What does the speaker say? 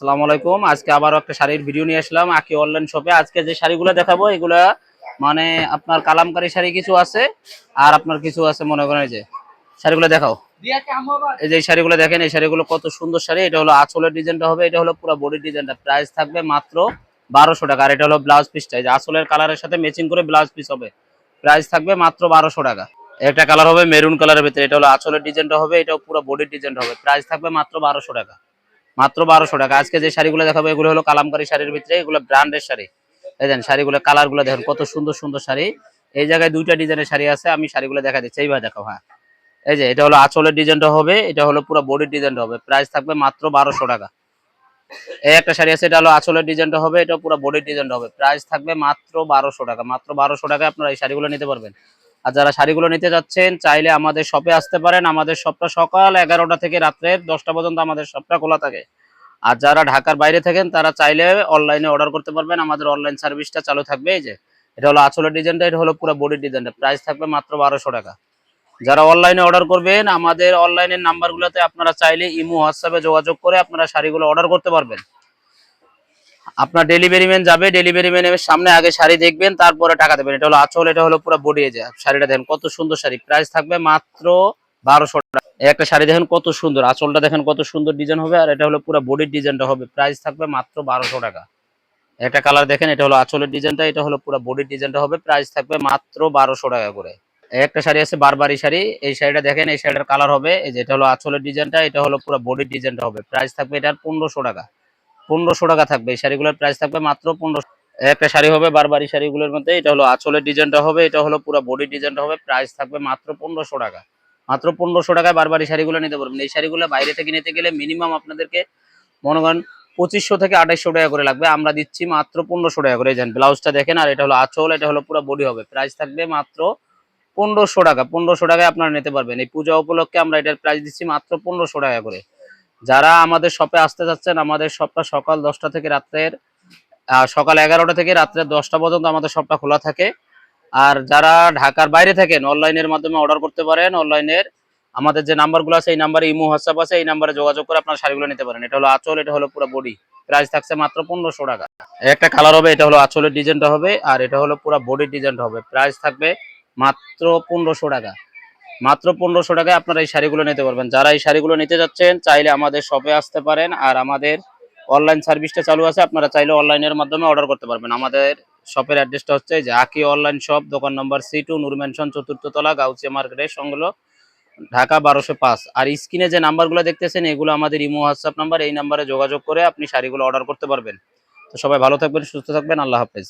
আসসালামু আলাইকুম। আজকে আবারও একটা শাড়ির ভিডিও নিয়ে আসলাম আকি অনলাইন শপে। আজকে যে শাড়িগুলো দেখাবো এগুলা মানে আপনার কালামকারী শাড়ি কিছু আছে, আর আপনার কিছু আছে মনে করেন এই যে শাড়িগুলো দেখাও। এই যে এই শাড়িগুলো দেখেন, এই শাড়িগুলো কত সুন্দর শাড়ি। এটা হলো আঁচলের ডিজাইনটা হবে, এটা হলো পুরো বডির ডিজাইনটা। প্রাইস থাকবে মাত্র 1200 টাকা। আর এটা হলো ব্লাউজ পিসটা, এই যে আঁচলের কালারের সাথে ম্যাচিং করে ব্লাউজ পিস হবে। প্রাইস থাকবে মাত্র 1200 টাকা। একটা কালার হবে মেরুন কালারের ভিতরে, এটা হলো আঁচলের ডিজাইনটা হবে, এটাও পুরো বডির ডিজাইনটা হবে। প্রাইস থাকবে মাত্র 1200 টাকা। মাত্র 1200 টাকা। আজকে যে শাড়িগুলো দেখাবো এগুলো হলো কালামকারী শাড়ির ভিতরে, এগুলো ব্র্যান্ডের শাড়ি। এই দেখেন শাড়িগুলো কালারগুলো দেখেন কত সুন্দর সুন্দর শাড়ি। এই জায়গায় দুইটা ডিজাইনের শাড়ি আছে, আমি শাড়িগুলো দেখা দিচ্ছি, এইভাবে দেখাও। হ্যাঁ, এই যে এটা হলো আঁচলের ডিজাইনটা হবে, এটা হলো পুরো বডির ডিজাইনটা হবে। প্রাইস থাকবে মাত্র 1200 টাকা। এই একটা শাড়ি আছে, এটা হলো আঁচলের ডিজাইনটা হবে, এটা পুরো বডির ডিজাইনটা হবে। প্রাইস থাকবে মাত্র 1200 টাকা। মাত্র 1200 টাকায় আপনারা এই শাড়িগুলো নিতে পারবেন। আর যারা শাড়িগুলো নিতে যাচ্ছেন চাইলে আমাদের শপে আসতে পারেন। আমাদের শপটা সকাল 11টা থেকে রাত্রে 10টা পর্যন্ত আমাদের শপটা খোলা থাকে। আর যারা ঢাকার বাইরে থাকেন তারা চাইলে অনলাইনে অর্ডার করতে পারবেন, আমাদের অনলাইন সার্ভিসটা চালু থাকবে। এই যে এটা হলো আঁচলের ডিজাইনটা, এটা হলো পুরো বডির ডিজাইনটা। প্রাইস থাকবে মাত্র 1200 টাকা। যারা অনলাইনে অর্ডার করবেন আমাদের অনলাইনের নাম্বারগুলোতে আপনারা চাইলে ইমো হোয়াটসঅ্যাপে যোগাযোগ করে আপনারা শাড়িগুলো অর্ডার করতে পারবেন। আপনার ডেলিভারি ম্যান যাবে, ডেলিভারি ম্যানের সামনে আগে শাড়ি দেখবেন, তারপরে টাকা দেবেন। এটা হলো আঁচল, এটা হলো পুরো বডি। এই যে শাড়িটা দেখেন কত সুন্দর শাড়ি। প্রাইস থাকবে মাত্র 1200 টাকা। এই একটা শাড়ি দেখেন কত সুন্দর, আঁচলটা দেখেন কত সুন্দর ডিজাইন হবে, আর এটা হলো পুরো বডির ডিজাইনটা হবে। প্রাইস থাকবে মাত্র 1200 টাকা। একটা কালার দেখেন, এটা হলো আঁচলের ডিজাইনটা, এটা হলো পুরো বডির ডিজাইনটা হবে। প্রাইস থাকবে মাত্র 1200 টাকা করে। এই একটা শাড়ি আছে বারবারি শাড়ি, এই শাড়িটা দেখেন, এই শাড়িটার কালার হবে এই যে এটা হলো আঁচলের ডিজাইনটা, এটা হলো পুরো বডির ডিজাইনটা হবে। প্রাইস থাকবে এটার 1500 টাকা। 1500 টাকা থাকবে। এই শাড়িগুলোর প্রাইস থাকবে মাত্র 1500। একটা শাড়ি হবে বারবারি শাড়িগুলোর মধ্যে, এটা হলো আঁচলের ডিজাইনটা হবে, এটা হলো পুরো বডি ডিজাইনটা হবে। প্রাইস থাকবে মাত্র 1500 টাকা। মাত্র 1500 টাকায় বারবারি শাড়িগুলো নিতে পারবেন। এই শাড়িগুলো বাইরে থেকে নিতে গেলে মিনিমাম আপনাদেরকে মনে করেন 2500 থেকে 2800 টাকা করে লাগবে, আমরা দিচ্ছি মাত্র 1500 টাকা করে। এই যান ব্লাউজটা দেখেন, আর এটা হলো আঁচল, এটা হলো পুরো বডি হবে। প্রাইস থাকবে মাত্র 1500 টাকা। 1500 টাকায় আপনারা নিতে পারবেন। এই পূজা উপলক্ষে আমরা এটার প্রাইস দিচ্ছি মাত্র 1500 টাকা করে। যারা আমাদের শপে আসতে চাচ্ছেন, আমাদের শপটা সকাল 10টা থেকে রাত্রের সকাল 11টা থেকে রাত্রে 10টা পর্যন্ত আমাদের শপটা খোলা থাকে। আর যারা ঢাকার বাইরে থাকেন অনলাইনের মাধ্যমে অর্ডার করতে পারেন। অনলাইনের আমাদের যে নাম্বারগুলো আছে, এই নাম্বারে ইমো হোয়াটসঅ্যাপ আছে, এই নাম্বারে যোগাযোগ করে আপনার শাড়িগুলো নিতে পারেন। এটা হলো আঁচল, এটা হলো পুরো বডি। প্রাইস থাকছে মাত্র 1500 টাকা। একটা কালার হবে, এটা হলো আঁচলের ডিজাইনটা হবে, আর এটা হলো পুরো বডির ডিজাইনটা হবে। প্রাইস থাকবে মাত্র 1500 টাকা। মাত্র 1500 টাকায় আপনারা এই শাড়িগুলো নিতে পারবেন। যারা এই শাড়িগুলো নিতে যাচ্ছেন চাইলে আমাদের শপে আসতে পারেন। আর আমাদের অনলাইন সার্ভিসটা চালু আছে, আপনারা চাইলে অনলাইনের মাধ্যমে অর্ডার করতে পারবেন। আমাদের শপের অ্যাড্রেসটা হচ্ছে যে আকি অনলাইন শপ, দোকান নম্বর C2, নূর ম্যানশন, 4র্থ তলা, গাউসিয়া মার্কেটের সংলগ্ন, ঢাকা 1205। আর স্ক্রিনে যে নাম্বারগুলো দেখতেছেন এগুলো আমাদের ইমো হোয়াটসঅ্যাপ নাম্বার, এই নাম্বারে যোগাযোগ করে আপনি শাড়িগুলো অর্ডার করতে পারবেন। তো সবাই ভালো থাকবেন, সুস্থ থাকবেন, আল্লাহ হাফেজ।